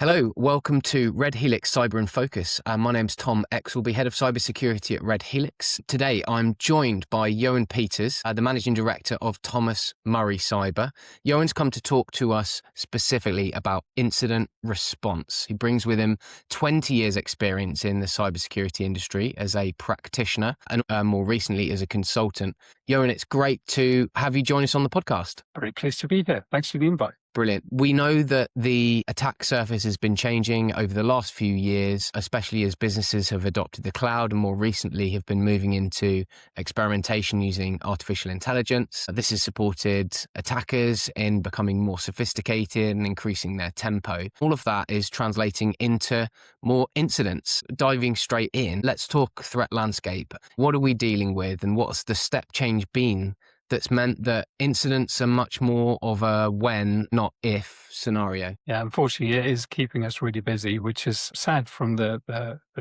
Hello, welcome to Red Helix Cyber in Focus. My name's Tom Exelby, Head of Cybersecurity at Red Helix. Today, I'm joined by Ioan Peters, the Managing Director of Thomas Murray Cyber. Ioan's come to talk to us specifically about incident response. He brings with him 20 years experience in the cybersecurity industry as a practitioner and more recently as a consultant. Ioan, it's great to have you join us on the podcast. Very pleased to be here. Thanks for the invite. Brilliant. We know that the attack surface has been changing over the last few years, especially as businesses have adopted the cloud and more recently have been moving into experimentation using artificial intelligence. This has supported attackers in becoming more sophisticated and increasing their tempo. All of that is translating into more incidents. Diving straight in, let's talk threat landscape. What are we dealing with and what's the step change been that's meant that incidents are much more of a when, not if scenario? Yeah, unfortunately, it is keeping us really busy, which is sad from the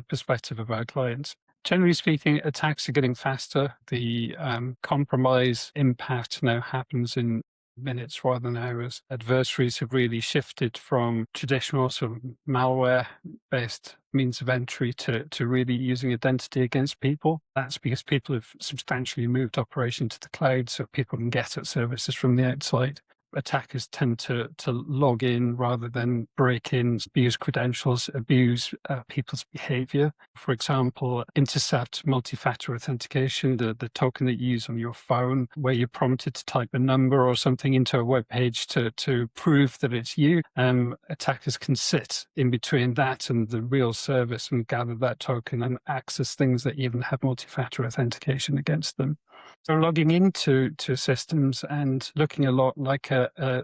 perspective of our clients. Generally speaking, attacks are getting faster. The compromise impact now happens in minutes rather than hours. Adversaries have really shifted from traditional sort of malware-based means of entry to really using identity against people. That's because people have substantially moved operation to the cloud so people can get at services from the outside. Attackers tend to log in rather than break in, abuse credentials, abuse people's behavior. For example, intercept multi-factor authentication, the token that you use on your phone, where you're prompted to type a number or something into a web page to prove that it's you. Attackers can sit in between that and the real service and gather that token and access things that even have multi-factor authentication against them. So logging into systems and looking a lot like a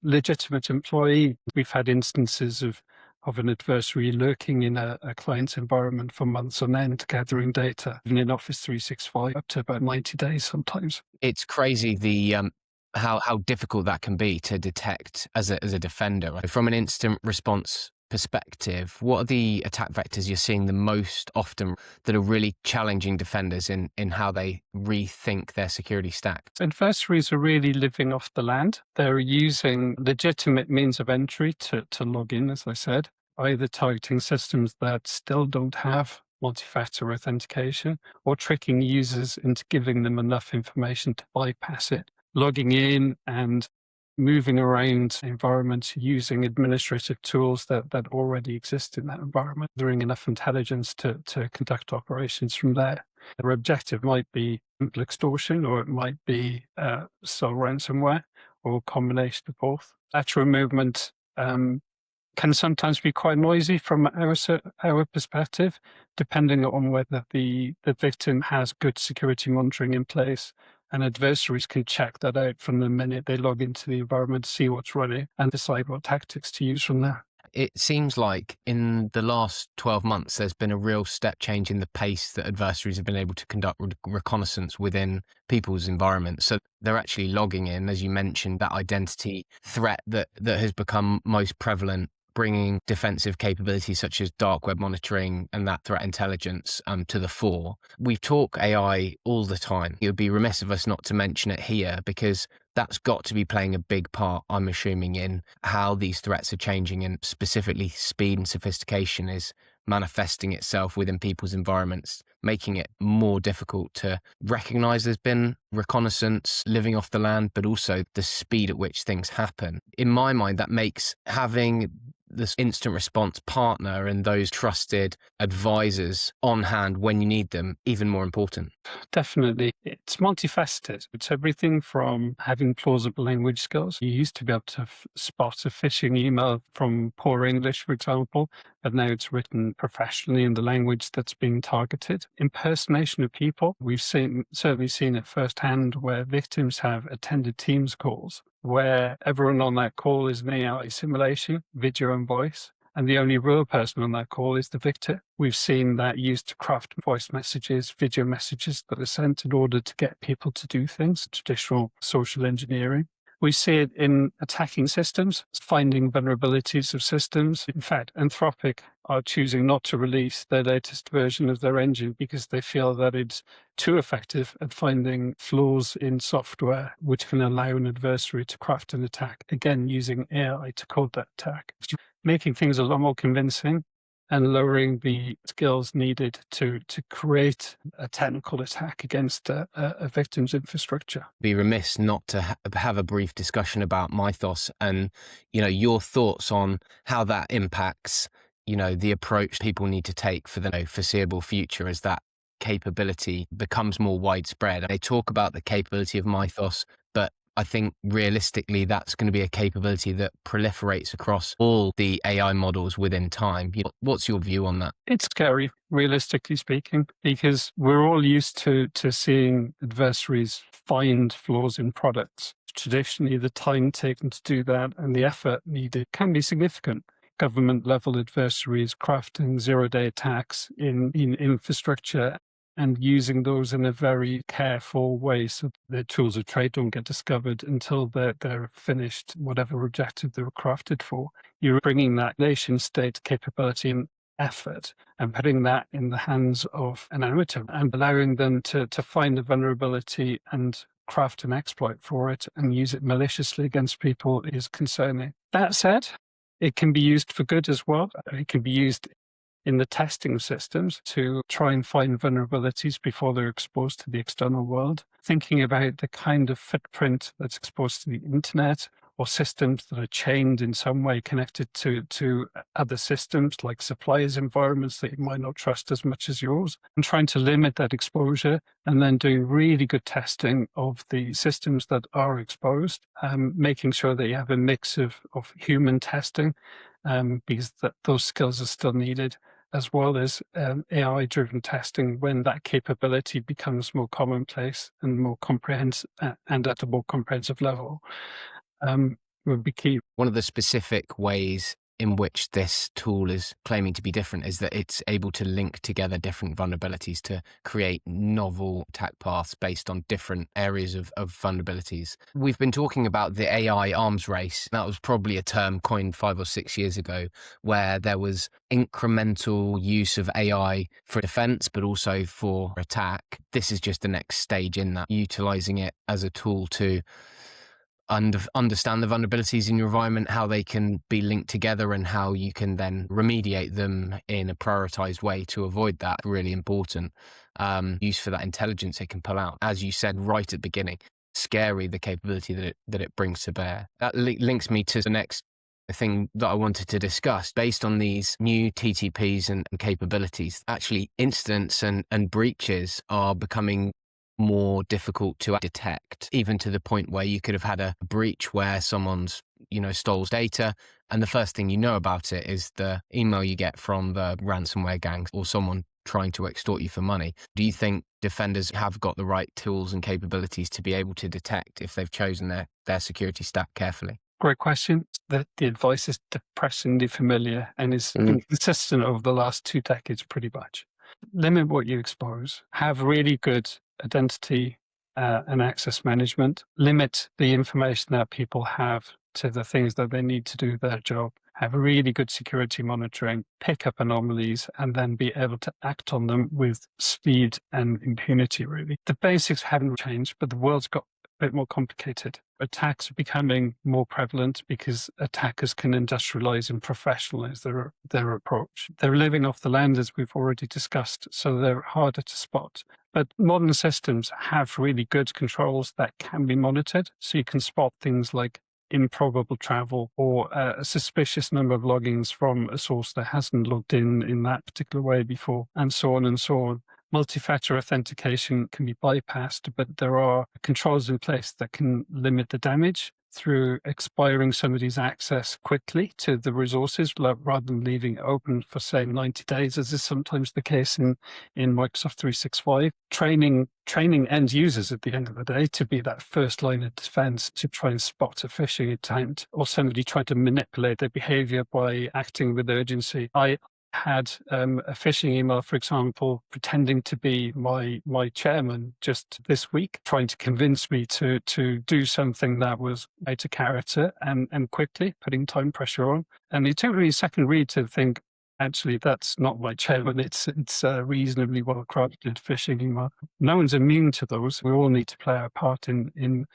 legitimate employee. We've had instances of an adversary lurking in a client's environment for months on end, gathering data, even in Office 365, up to about 90 days sometimes. It's crazy the how difficult that can be to detect as a defender. From an instant response perspective, what are the attack vectors you're seeing the most often that are really challenging defenders in how they rethink their security stack? Adversaries are really living off the land. They're using legitimate means of entry to log in, as I said, either targeting systems that still don't have multi-factor authentication or tricking users into giving them enough information to bypass it, logging in and moving around environments using administrative tools that already exist in that environment, gathering enough intelligence to conduct operations from there. Their objective might be extortion, or it might be sole ransomware, or a combination of both. Lateral movement can sometimes be quite noisy from our perspective, depending on whether the victim has good security monitoring in place. And adversaries can check that out from the minute they log into the environment, see what's running, and decide what tactics to use from there. It seems like in the last 12 months, there's been a real step change in the pace that adversaries have been able to conduct reconnaissance within people's environments. So they're actually logging in, as you mentioned, that identity threat that has become most prevalent, bringing defensive capabilities such as dark web monitoring and that threat intelligence to the fore. We talk AI all the time. It would be remiss of us not to mention it here because that's got to be playing a big part, I'm assuming, in how these threats are changing, and specifically speed and sophistication is manifesting itself within people's environments, making it more difficult to recognize there's been reconnaissance living off the land, but also the speed at which things happen. In my mind, that makes having this instant response partner and those trusted advisors on hand when you need them even more important. Definitely. It's multifaceted. It's everything from having plausible language skills. You used to be able to spot a phishing email from poor English, for example, but now it's written professionally in the language that's being targeted. Impersonation of people. We've certainly seen it firsthand where victims have attended Teams calls where everyone on that call is an AI simulation, video and voice, and the only real person on that call is the victor. We've seen that used to craft voice messages, video messages that are sent in order to get people to do things, traditional social engineering. We see it in attacking systems, finding vulnerabilities of systems. In fact, Anthropic are choosing not to release their latest version of their engine because they feel that it's too effective at finding flaws in software, which can allow an adversary to craft an attack, again, using AI to code that attack. making things a lot more convincing and lowering the skills needed to create a technical attack against a victim's infrastructure. Be remiss not to have a brief discussion about Mythos and, your thoughts on how that impacts, the approach people need to take for the foreseeable future as that capability becomes more widespread. They talk about the capability of Mythos, but I think realistically that's going to be a capability that proliferates across all the AI models within time. What's your view on that? It's scary, realistically speaking, because we're all used to seeing adversaries find flaws in products. Traditionally, the time taken to do that and the effort needed can be significant. Government-level adversaries crafting zero-day attacks in infrastructure and using those in a very careful way so their tools of trade don't get discovered until they're finished, whatever objective they were crafted for. You're bringing that nation-state capability and effort and putting that in the hands of an amateur and allowing them to find a vulnerability and craft an exploit for it and use it maliciously against people is concerning. That said, it can be used for good as well. It can be used in the testing systems to try and find vulnerabilities before they're exposed to the external world. Thinking about the kind of footprint that's exposed to the internet or systems that are chained in some way connected to other systems like suppliers' environments that you might not trust as much as yours, and trying to limit that exposure and then doing really good testing of the systems that are exposed, making sure that you have a mix of human testing because those skills are still needed, as well as AI-driven testing when that capability becomes more commonplace and more comprehensive and at a more comprehensive level. Would be key. One of the specific ways in which this tool is claiming to be different is that it's able to link together different vulnerabilities to create novel attack paths based on different areas of vulnerabilities. We've been talking about the AI arms race. That was probably a term coined 5 or 6 years ago, where there was incremental use of AI for defense, but also for attack. This is just the next stage in that, utilizing it as a tool to understand the vulnerabilities in your environment, how they can be linked together, and how you can then remediate them in a prioritized way to avoid that. Really important use for that intelligence it can pull out. As you said right at the beginning, scary the capability that it brings to bear. That links me to the next thing that I wanted to discuss. Based on these new TTPs and capabilities, actually incidents and breaches are becoming more difficult to detect, even to the point where you could have had a breach where someone's stole data, and the first thing you know about it is the email you get from the ransomware gang or someone trying to extort you for money. Do you think defenders have got the right tools and capabilities to be able to detect if they've chosen their security stack carefully? Great question. The advice is depressingly familiar and is been consistent over the last 2 decades pretty much. Limit what you expose. Have really good identity and access management. Limit the information that people have to the things that they need to do their job. Have really good security monitoring. Pick up anomalies and then be able to act on them with speed and impunity, really. The basics haven't changed, but the world's got a bit more complicated. Attacks are becoming more prevalent because attackers can industrialize and professionalize their approach. They're living off the land, as we've already discussed, so they're harder to spot. But modern systems have really good controls that can be monitored, so you can spot things like improbable travel or a suspicious number of logins from a source that hasn't logged in that particular way before, and so on and so on. Multi-factor authentication can be bypassed, but there are controls in place that can limit the damage through expiring somebody's access quickly to the resources rather than leaving it open for, say, 90 days, as is sometimes the case in Microsoft 365. Training end users at the end of the day to be that first line of defense to try and spot a phishing attempt or somebody trying to manipulate their behavior by acting with urgency. I had a phishing email, for example, pretending to be my chairman just this week, trying to convince me to do something that was out of character and quickly, putting time pressure on. And it took me a second read to think, Actually, that's not my chairman. It's a reasonably well crafted phishing email. No one's immune to those. We all need to play our part in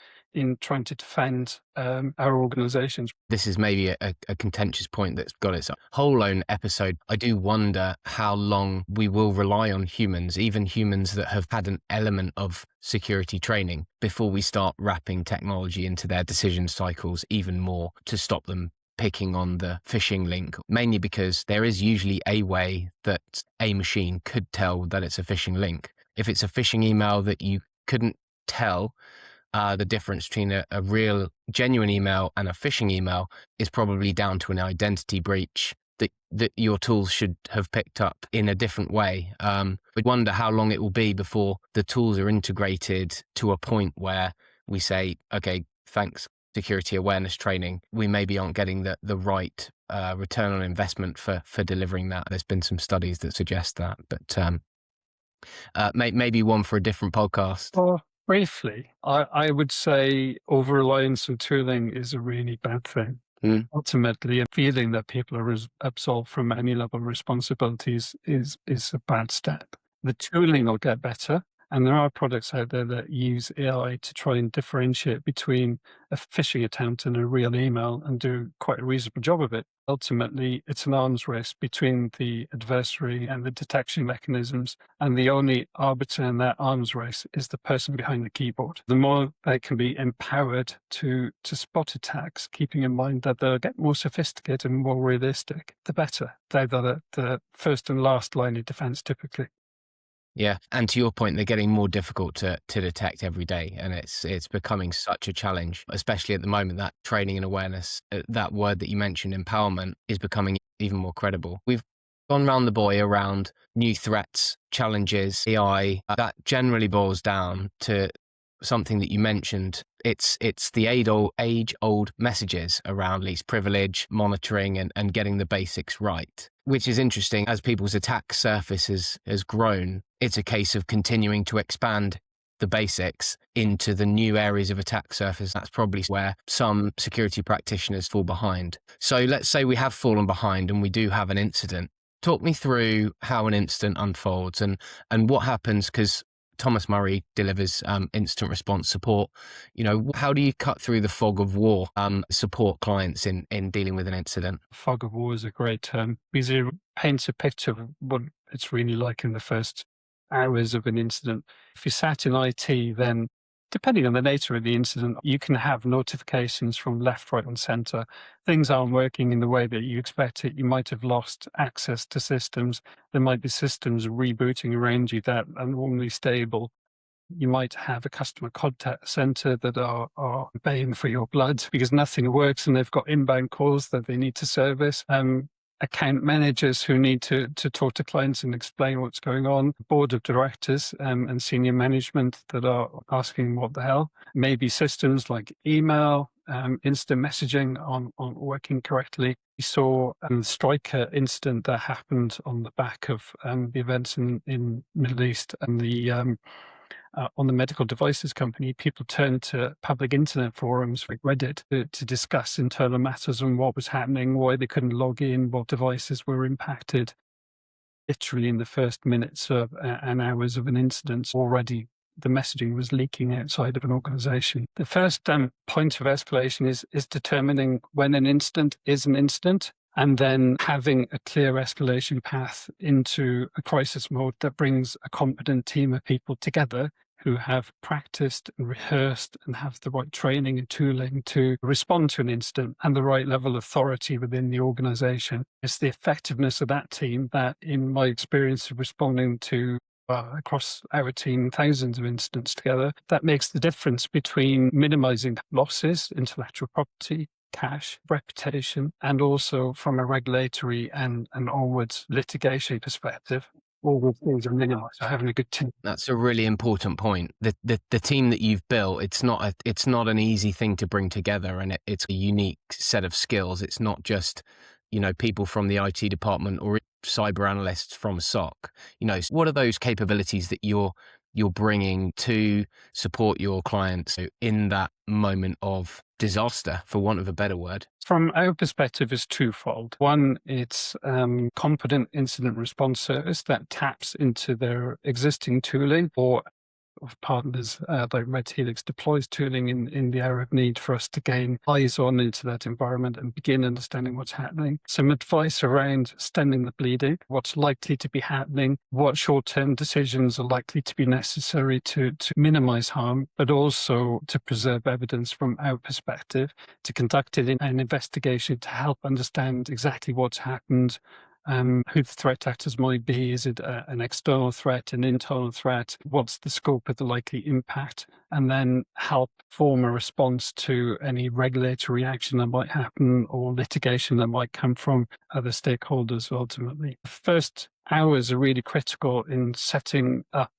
trying to defend our organisations. This is maybe a contentious point that's got its whole own episode. I do wonder how long we will rely on humans, even humans that have had an element of security training, before we start wrapping technology into their decision cycles even more to stop them picking on the phishing link, mainly because there is usually a way that a machine could tell that it's a phishing link. If it's a phishing email that you couldn't tell the difference between a real, genuine email and a phishing email, is probably down to an identity breach that your tools should have picked up in a different way. We wonder how long it will be before the tools are integrated to a point where we say, okay, thanks security awareness training, we maybe aren't getting the right return on investment for delivering that. There's been some studies that suggest that, but maybe one for a different podcast. Well, briefly, I would say over-reliance on tooling is a really bad thing. Ultimately, a feeling that people are absolved from any level of responsibilities is a bad step. The tooling will get better, and there are products out there that use AI to try and differentiate between a phishing attempt and a real email and do quite a reasonable job of it. Ultimately, it's an arms race between the adversary and the detection mechanisms, and the only arbiter in that arms race is the person behind the keyboard. The more they can be empowered to spot attacks, keeping in mind that they'll get more sophisticated and more realistic, the better. They're the first and last line of defense typically. Yeah, and to your point, they're getting more difficult to detect every day, and it's becoming such a challenge, especially at the moment. That training and awareness, that word that you mentioned, empowerment, is becoming even more credible. We've gone round the buoy around new threats, challenges, AI. That generally boils down to something that you mentioned. It's the age-old messages around least privilege, monitoring, and getting the basics right, which is interesting. As people's attack surface has grown, it's a case of continuing to expand the basics into the new areas of attack surface. That's probably where some security practitioners fall behind. So let's say we have fallen behind and we do have an incident. Talk me through how an incident unfolds and what happens, because Thomas Murray delivers instant response support. How do you cut through the fog of war, support clients in dealing with an incident? Fog of war is a great term because it paints a picture of what it's really like in the first hours of an incident. If you're sat in IT, then depending on the nature of the incident, you can have notifications from left, right, and center. Things aren't working in the way that you expect it. You might have lost access to systems. There might be systems rebooting around you that are normally stable. You might have a customer contact center that are baying for your blood because nothing works and they've got inbound calls that they need to service. Account managers who need to talk to clients and explain what's going on, board of directors and senior management that are asking what the hell. Maybe systems like email, instant messaging on working correctly. We saw the Striker incident that happened on the back of the events in Middle East and the on the medical devices company. People turned to public internet forums like Reddit to discuss internal matters and what was happening, why they couldn't log in, what devices were impacted. Literally in the first minutes and hours of an incident, already the messaging was leaking outside of an organization. The first point of escalation is determining when an incident is an incident, and then having a clear escalation path into a crisis mode that brings a competent team of people together who have practiced and rehearsed and have the right training and tooling to respond to an incident and the right level of authority within the organization. It's the effectiveness of that team that, in my experience of responding to across our team, thousands of incidents together, that makes the difference between minimizing losses, intellectual property, cash, reputation, and also from a regulatory and onwards litigation perspective. All those things are minimized. So having a good team. That's a really important point. The team that you've built, it's not an easy thing to bring together, and it's a unique set of skills. It's not just people from the IT department or cyber analysts from SOC. What are those capabilities that you're you're bringing to support your clients in that moment of disaster, for want of a better word? From our perspective, is twofold. One, it's competent incident response service that taps into their existing tooling, or of partners like Red Helix deploys tooling in the area of need for us to gain eyes on into that environment and begin understanding what's happening. Some advice around stemming the bleeding, what's likely to be happening, what short-term decisions are likely to be necessary to minimize harm, but also to preserve evidence from our perspective, to conduct it in an investigation to help understand exactly what's happened, who the threat actors might be. Is it an external threat, an internal threat? What's the scope of the likely impact? And then help form a response to any regulatory action that might happen or litigation that might come from other stakeholders ultimately. The first hours are really critical in setting up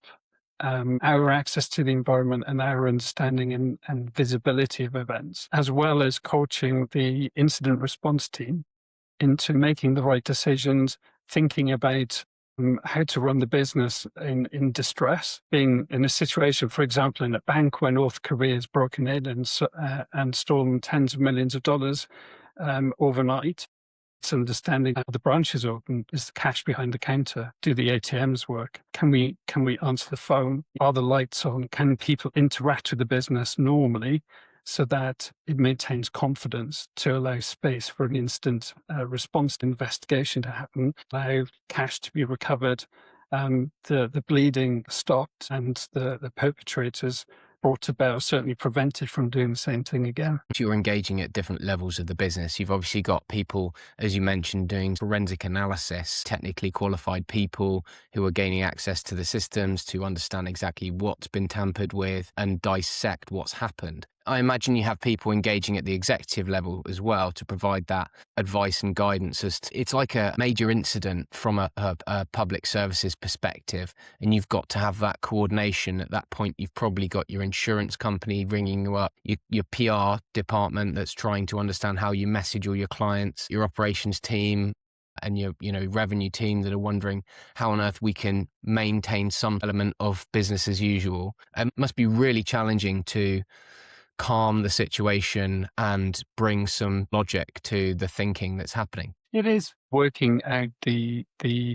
our access to the environment and our understanding and visibility of events, as well as coaching the incident response team into making the right decisions, thinking about how to run the business in distress, being in a situation, for example, in a bank where North Korea has broken in and stolen tens of millions of dollars overnight. It's understanding how the branch is open. Is the cash behind the counter? Do the ATMs work? Can we answer the phone? Are the lights on? Can people interact with the business normally, so that it maintains confidence to allow space for an instant response investigation to happen, allow cash to be recovered, the bleeding stopped, and the perpetrators brought to bear, certainly prevented from doing the same thing again. You're engaging at different levels of the business. You've obviously got people, as you mentioned, doing forensic analysis, technically qualified people who are gaining access to the systems to understand exactly what's been tampered with and dissect what's happened. I imagine you have people engaging at the executive level as well to provide that advice and guidance. It's like a major incident from a public services perspective, and you've got to have that coordination. At that point, you've probably got your insurance company ringing you up, your PR department that's trying to understand how you message all your clients, your operations team, and your revenue team that are wondering how on earth we can maintain some element of business as usual. It must be really challenging to calm the situation and bring some logic to the thinking that's happening. It is working out the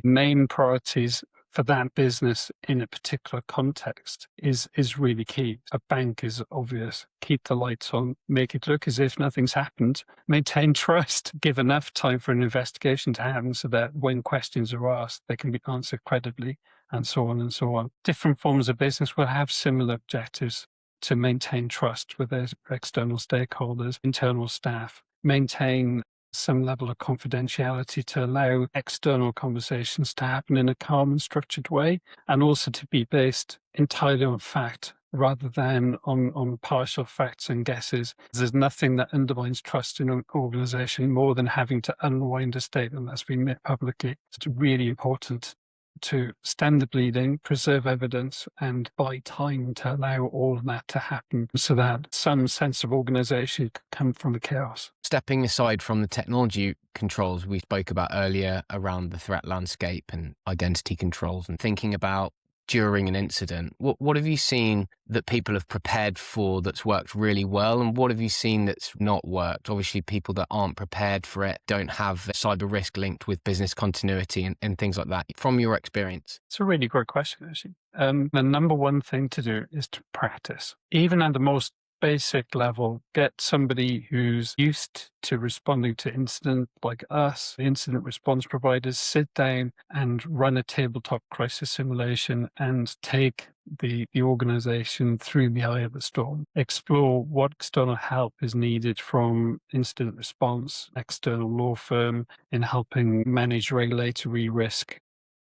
main priorities for that business in a particular context is really key. A bank is obvious. Keep the lights on, make it look as if nothing's happened, maintain trust, give enough time for an investigation to happen so that when questions are asked, they can be answered credibly, and so on and so on. Different forms of business will have similar objectives: to maintain trust with their external stakeholders, internal staff, maintain some level of confidentiality to allow external conversations to happen in a calm and structured way, and also to be based entirely on fact rather than on partial facts and guesses. There's nothing that undermines trust in an organization more than having to unwind a statement that's been made publicly. It's really important to stem the bleeding, preserve evidence, and buy time to allow all of that to happen so that some sense of organization can come from the chaos. Stepping aside from the technology controls we spoke about earlier around the threat landscape and identity controls, and thinking about during an incident, what have you seen that people have prepared for that's worked really well, and what have you seen that's not worked? Obviously, people that aren't prepared for it don't have cyber risk linked with business continuity and things like that. From your experience, it's a really great question, actually. The number one thing to do is to practice. Even at the most basic level, get somebody who's used to responding to incident, like us, the incident response providers, sit down and run a tabletop crisis simulation and take the organization through the eye of the storm. Explore what external help is needed from incident response, external law firm in helping manage regulatory risk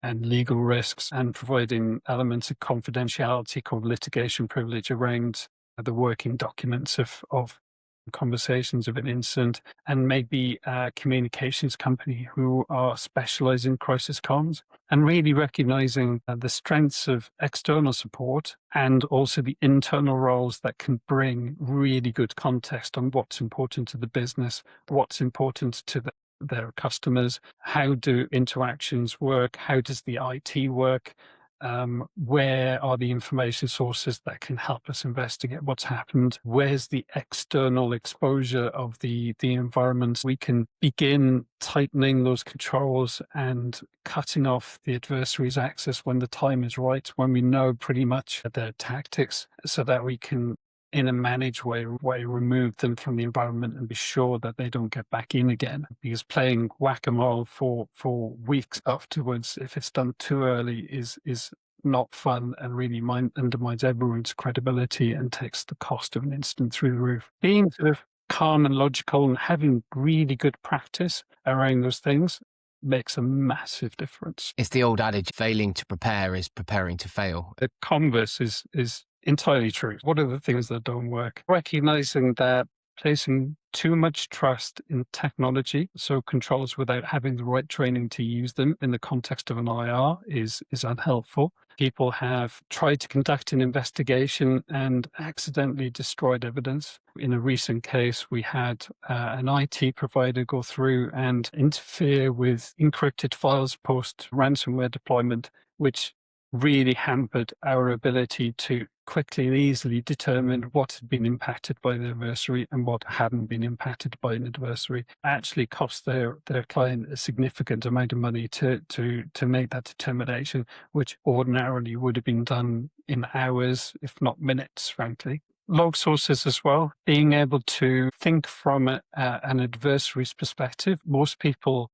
and legal risks, and providing elements of confidentiality called litigation privilege around the working documents of conversations of an incident, and maybe a communications company who are specialized in crisis comms, and really recognizing the strengths of external support and also the internal roles that can bring really good context on what's important to the business, what's important to their customers, how do interactions work, how does the IT work, where are the information sources that can help us investigate what's happened? Where's the external exposure of the environment? We can begin tightening those controls and cutting off the adversary's access when the time is right, when we know pretty much their tactics, so that we can, in a managed way, remove them from the environment and be sure that they don't get back in again. Because playing whack-a-mole for weeks afterwards, if it's done too early, is not fun and really undermines everyone's credibility and takes the cost of an incident through the roof. Being sort of calm and logical and having really good practice around those things makes a massive difference. It's the old adage, failing to prepare is preparing to fail. The converse is entirely true. What are the things that don't work? Recognizing that placing too much trust in technology, so controls without having the right training to use them in the context of an IR is unhelpful. People have tried to conduct an investigation and accidentally destroyed evidence. In a recent case, we had an IT provider go through and interfere with encrypted files post ransomware deployment, which really hampered our ability to quickly and easily determine what had been impacted by the adversary and what hadn't been impacted by an adversary. Actually cost their client a significant amount of money to make that determination, which ordinarily would have been done in hours, if not minutes, frankly. Log sources as well, being able to think from an adversary's perspective. Most people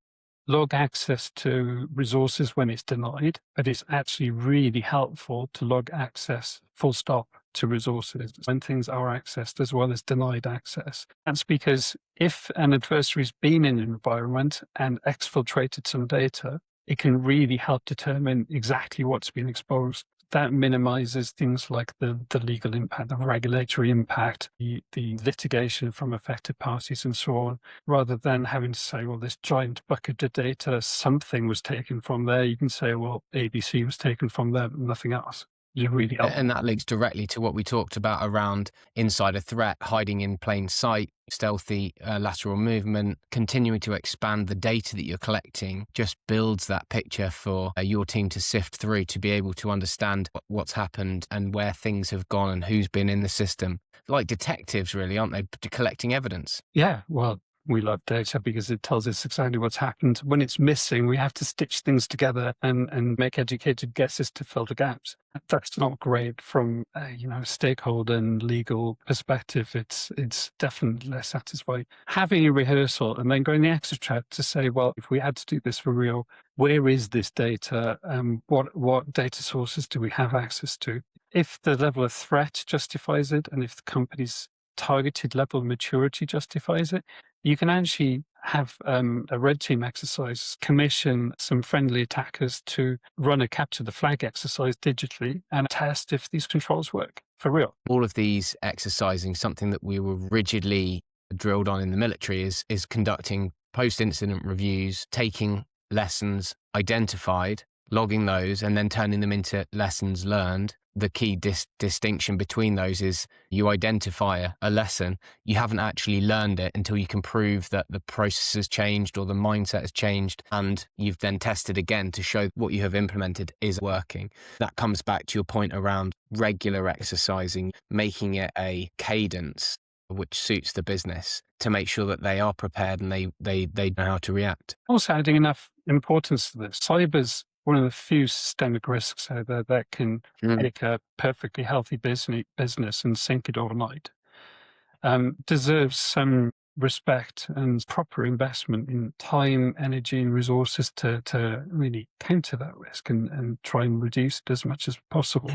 log access to resources when it's denied, but it's actually really helpful to log access full stop to resources when things are accessed as well as denied access. That's because if an adversary's been in an environment and exfiltrated some data, it can really help determine exactly what's been exposed. That minimizes things like the legal impact, the regulatory impact, the litigation from affected parties and so on, rather than having to say, well, this giant bucket of data, something was taken from there. You can say, well, ABC was taken from there, but nothing else. Really helpful. And that links directly to what we talked about around insider threat, hiding in plain sight, stealthy lateral movement, continuing to expand the data that you're collecting just builds that picture for your team to sift through, to be able to understand what's happened and where things have gone and who's been in the system. Like detectives, really, aren't they, collecting evidence? Yeah, well, we love data because it tells us exactly what's happened. When it's missing, we have to stitch things together and make educated guesses to fill the gaps. That's not great from a stakeholder and legal perspective. It's definitely less satisfying. Having a rehearsal and then going the extra step to say, well, if we had to do this for real, where is this data? What data sources do we have access to? If the level of threat justifies it, and if the company's targeted level of maturity justifies it, you can actually have a red team exercise, commission some friendly attackers to run a capture the flag exercise digitally and test if these controls work for real. All of these exercising, something that we were rigidly drilled on in the military, is conducting post-incident reviews, taking lessons identified, logging those, and then turning them into lessons learned. The key distinction between those is you identify a lesson, you haven't actually learned it until you can prove that the process has changed or the mindset has changed, and you've then tested again to show what you have implemented is working. That comes back to your point around regular exercising, making it a cadence which suits the business to make sure that they are prepared and they know how to react. Also adding enough importance to this, cyber's one of the few systemic risks out there that can take a perfectly healthy business and sink it overnight. Deserves some respect and proper investment in time, energy, and resources to really counter that risk and try and reduce it as much as possible.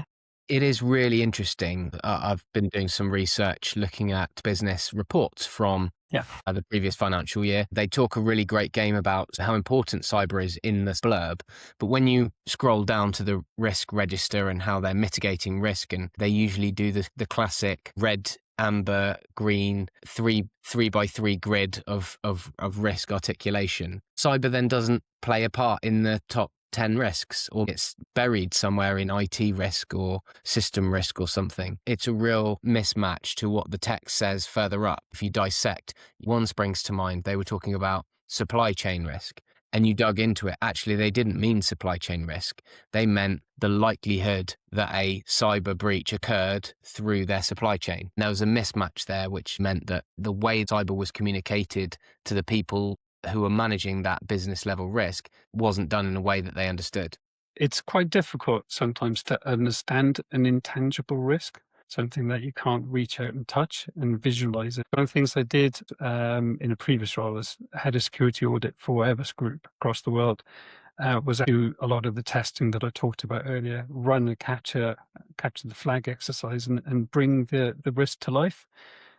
It is really interesting. I've been doing some research looking at business reports from the previous financial year. They talk a really great game about how important cyber is in the blurb. But when you scroll down to the risk register and how they're mitigating risk, and they usually do the classic red, amber, green, three by three grid of risk articulation. Cyber then doesn't play a part in the top 10 risks, or it's buried somewhere in IT risk or system risk or something. It's a real mismatch to what the text says further up. If you dissect, one springs to mind. They were talking about supply chain risk. and you dug into it, actually they didn't mean supply chain risk. They meant the likelihood that a cyber breach occurred through their supply chain. There was a mismatch there, which meant that the way cyber was communicated to the people who were managing that business level risk wasn't done in a way that they understood. It's quite difficult sometimes to understand an intangible risk, something that you can't reach out and touch and visualize it. One of the things I did in a previous role as head of security audit for Airbus Group across the world was do a lot of the testing that I talked about earlier, run a capture the flag exercise and bring the risk to life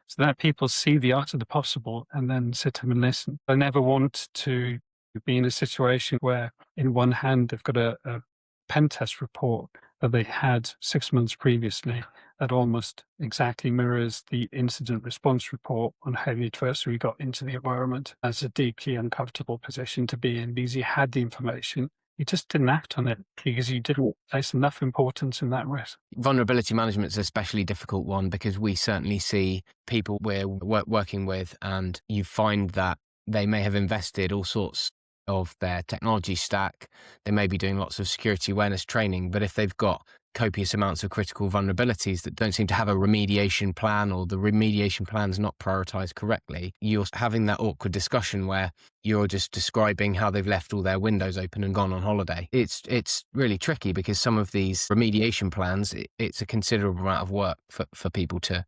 so that people see the art of the possible and then sit down and listen. I never want to be in a situation where in one hand they've got a pen test report that they had 6 months previously that almost exactly mirrors the incident response report on how the adversary got into the environment. That's a deeply uncomfortable position to be in because you had the information, you just didn't act on it because you didn't place enough importance in that risk. Vulnerability management is an especially difficult one because we certainly see people we're working with, and you find that they may have invested all sorts of their technology stack. They may be doing lots of security awareness training, but if they've got copious amounts of critical vulnerabilities that don't seem to have a remediation plan, or the remediation plan's not prioritized correctly, you're having that awkward discussion where you're just describing how they've left all their windows open and gone on holiday. It's really tricky because some of these remediation plans, it's a considerable amount of work for people to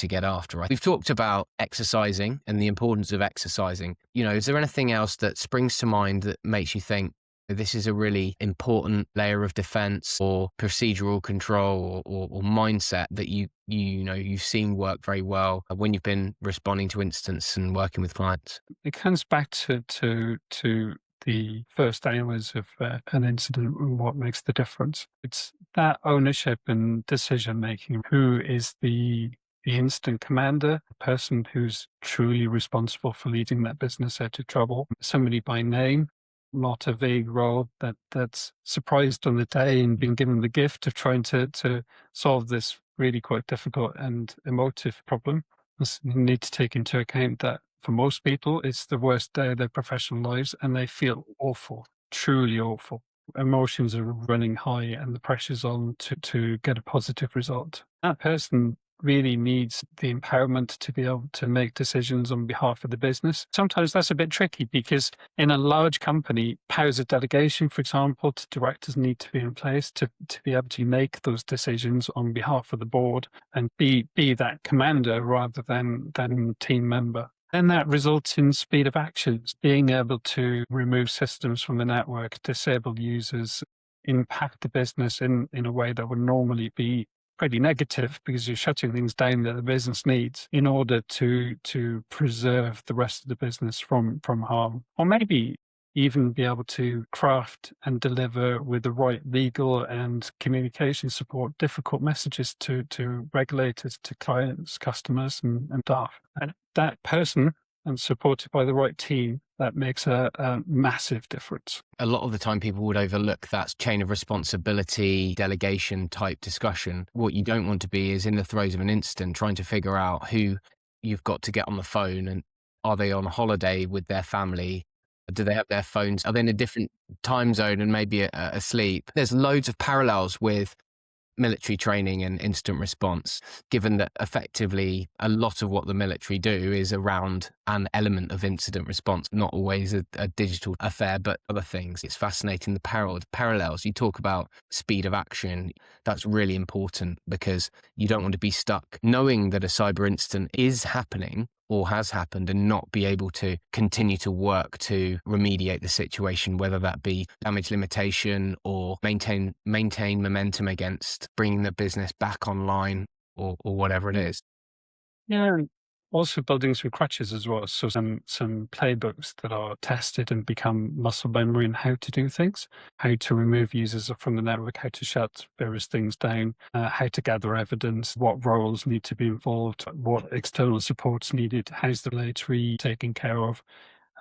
get after. We've talked about exercising and the importance of exercising. Is there anything else that springs to mind that makes you think this is a really important layer of defense or procedural control or mindset that you've seen work very well when you've been responding to incidents and working with clients? It comes back to the first hours of an incident and what makes the difference. It's that ownership and decision making. Who is the incident commander, the person who's truly responsible for leading that business out of trouble? Somebody by name, not a vague role that's surprised on the day and been given the gift of trying to solve this really quite difficult and emotive problem. You need to take into account that for most people, it's the worst day of their professional lives and they feel awful, truly awful. Emotions are running high and the pressure's on to get a positive result. That person really needs the empowerment to be able to make decisions on behalf of the business. Sometimes that's a bit tricky because in a large company, powers of delegation, for example, to directors need to be in place to be able to make those decisions on behalf of the board and be that commander rather than team member. And that results in speed of actions, being able to remove systems from the network, disable users, impact the business in a way that would normally be pretty negative because you're shutting things down that the business needs in order to preserve the rest of the business from harm. Or maybe even be able to craft and deliver with the right legal and communication support difficult messages to regulators, to clients, customers and staff. And that person, and supported by the right team, that makes a massive difference. A lot of the time people would overlook that chain of responsibility, delegation type discussion. What you don't want to be is in the throes of an incident trying to figure out who you've got to get on the phone, and are they on holiday with their family? Do they have their phones? Are they in a different time zone and maybe asleep? There's loads of parallels with military training and incident response, given that effectively a lot of what the military do is around an element of incident response, not always a digital affair, but other things. It's fascinating the parallels. You talk about speed of action. That's really important because you don't want to be stuck knowing that a cyber incident is happening or has happened and not be able to continue to work to remediate the situation, whether that be damage limitation or maintain momentum against bringing the business back online or whatever it is. Yeah, and also building some crutches as well. So some playbooks that are tested and become muscle memory in how to do things, how to remove users from the network, how to shut various things down, how to gather evidence, what roles need to be involved, what external support's needed, how's the military taken care of,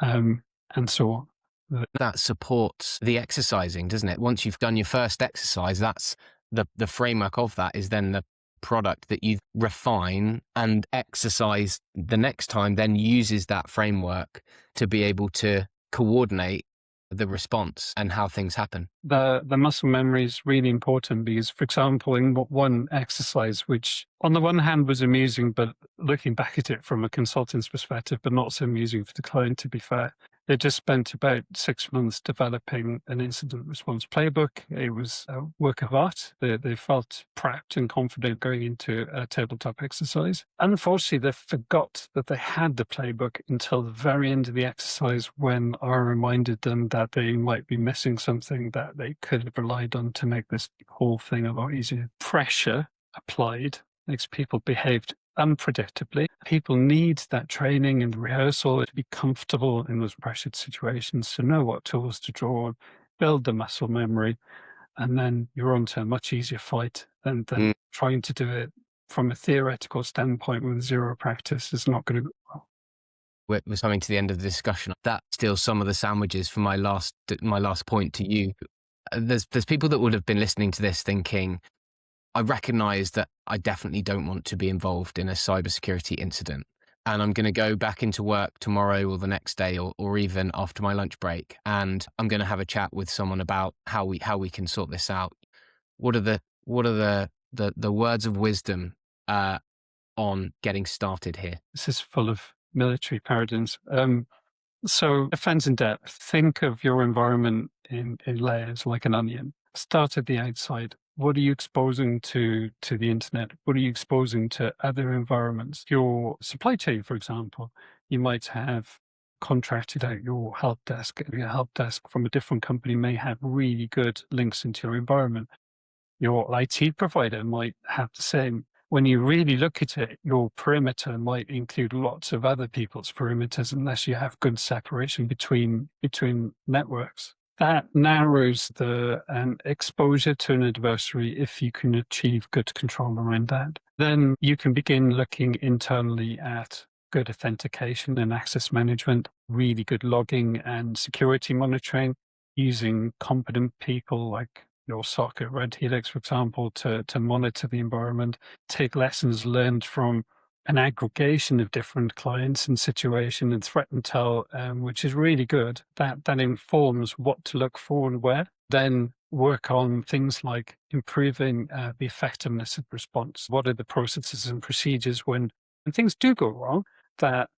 and so on. That supports the exercising, doesn't it? Once you've done your first exercise, that's the framework of that is then the product that you refine and exercise the next time, then uses that framework to be able to coordinate the response and how things happen. The muscle memory is really important because, for example, in one exercise, which on the one hand was amusing, but looking back at it from a consultant's perspective, but not so amusing for the client, to be fair, they just spent about 6 months developing an incident response playbook. It was a work of art. They felt prepped and confident going into a tabletop exercise. Unfortunately, they forgot that they had the playbook until the very end of the exercise, when I reminded them that they might be missing something that they could have relied on to make this whole thing a lot easier. Pressure applied makes people behave unpredictably. People need that training and rehearsal to be comfortable in those pressured situations, to know what tools to draw on, build the muscle memory, and then you're on to a much easier fight than trying to do it from a theoretical standpoint with zero practice is not going to go well. We're coming to the end of the discussion. That steals some of the sandwiches for my last point to you. There's people that would have been listening to this thinking, I recognize that I definitely don't want to be involved in a cybersecurity incident. And I'm going to go back into work tomorrow or the next day or even after my lunch break. And I'm going to have a chat with someone about how we can sort this out. What are the words of wisdom on getting started here? This is full of military paradigms. So defense in depth, think of your environment in layers like an onion. Start at the outside. What are you exposing to the internet? What are you exposing to other environments? Your supply chain, for example, you might have contracted out your help desk. Your help desk from a different company may have really good links into your environment. Your IT provider might have the same. When you really look at it, your perimeter might include lots of other people's perimeters unless you have good separation between networks. That narrows the exposure to an adversary if you can achieve good control around that. Then you can begin looking internally at good authentication and access management, really good logging and security monitoring, using competent people like your SOC at Red Helix, for example, to monitor the environment, take lessons learned from an aggregation of different clients and situation and threat intel, which is really good. That informs what to look for and where. Then work on things like improving the effectiveness of response. What are the processes and procedures when things do go wrong that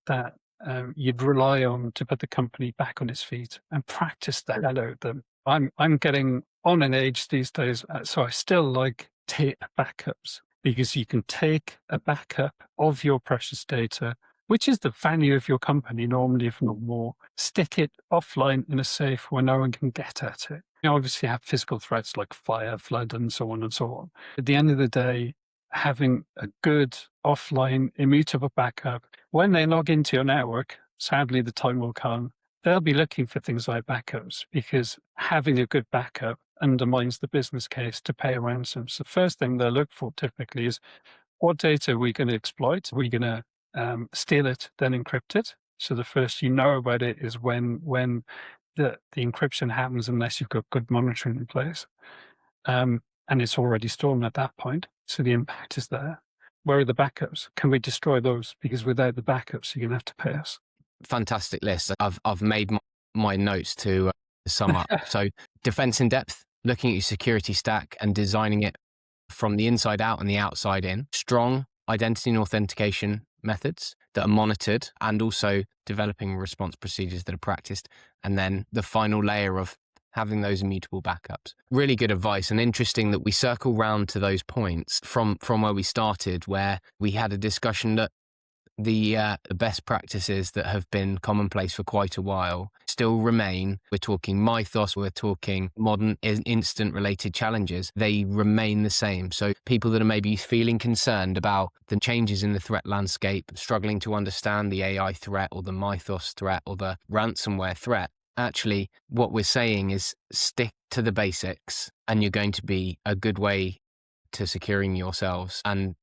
you'd rely on to put the company back on its feet, and practice the hell out of them. I'm getting on in age these days, so I still like tape backups, because you can take a backup of your precious data, which is the value of your company normally, if not more, stick it offline in a safe where no one can get at it. You obviously have physical threats like fire, flood, and so on and so on. At the end of the day, having a good offline immutable backup, when they log into your network, sadly the time will come, they'll be looking for things like backups, because having a good backup undermines the business case to pay a ransom. So the first thing they'll look for typically is, what data are we going to exploit? Are we going to steal it, then encrypt it? So the first you know about it is when the encryption happens, unless you've got good monitoring in place. And it's already stolen at that point. So the impact is there. Where are the backups? Can we destroy those? Because without the backups, you're going to have to pay us. Fantastic list. I've made my notes to sum up. So defense in depth, looking at your security stack and designing it from the inside out and the outside in. Strong identity and authentication methods that are monitored, and also developing response procedures that are practiced. And then the final layer of having those immutable backups. Really good advice, and interesting that we circle round to those points from where we started, where we had a discussion that the best practices that have been commonplace for quite a while still remain. We're talking mythos, we're talking modern instant-related challenges. They remain the same. So people that are maybe feeling concerned about the changes in the threat landscape, struggling to understand the AI threat or the mythos threat or the ransomware threat, actually what we're saying is stick to the basics, and you're going to be a good way to securing yourselves and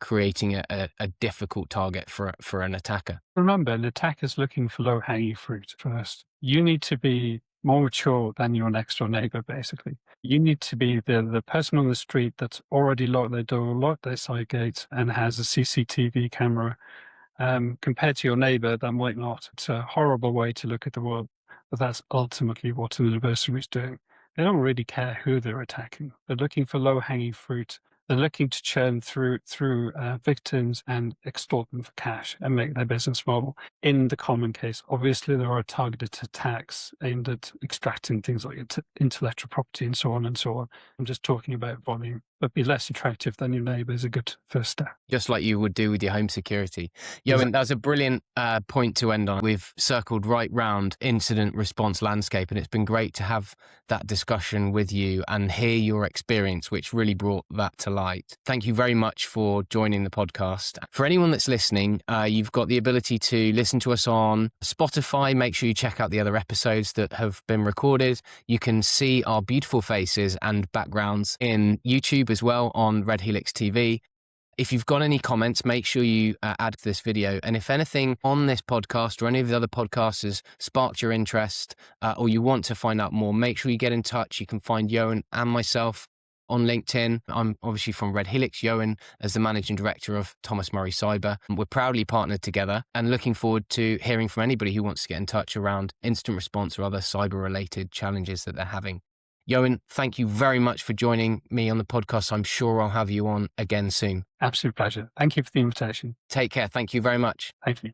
creating a difficult target for an attacker. Remember, an attacker's looking for low-hanging fruit first. You need to be more mature than your next door neighbor, basically. You need to be the person on the street that's already locked their door, locked their side gates, and has a CCTV camera, compared to your neighbor that might not. It's a horrible way to look at the world. but that's ultimately what an adversary is doing. They don't really care who they're attacking. They're looking for low-hanging fruit. They're looking to churn through victims and extort them for cash and make their business model. In the common case, obviously, there are targeted attacks aimed at extracting things like intellectual property and so on and so on. I'm just talking about volume, but be less attractive than your neighbour is a good first step. Just like you would do with your home security. Ioan, Exactly. that was a brilliant point to end on. We've circled right round incident response landscape, and it's been great to have that discussion with you and hear your experience, which really brought that to light. Thank you very much for joining the podcast. For anyone that's listening, you've got the ability to listen to us on Spotify. Make sure you check out the other episodes that have been recorded. You can see our beautiful faces and backgrounds in YouTube as well on Red Helix TV. If you've got any comments, make sure you add to this video. And if anything on this podcast or any of the other podcasts has sparked your interest or you want to find out more, make sure you get in touch. You can find Ioan and myself on LinkedIn. I'm obviously from Red Helix, Ioan as the managing director of Thomas Murray Cyber. We're proudly partnered together and looking forward to hearing from anybody who wants to get in touch around incident response or other cyber-related challenges that they're having. Ioan, thank you very much for joining me on the podcast. I'm sure I'll have you on again soon. Absolute pleasure. Thank you for the invitation. Take care. Thank you very much. Thank you.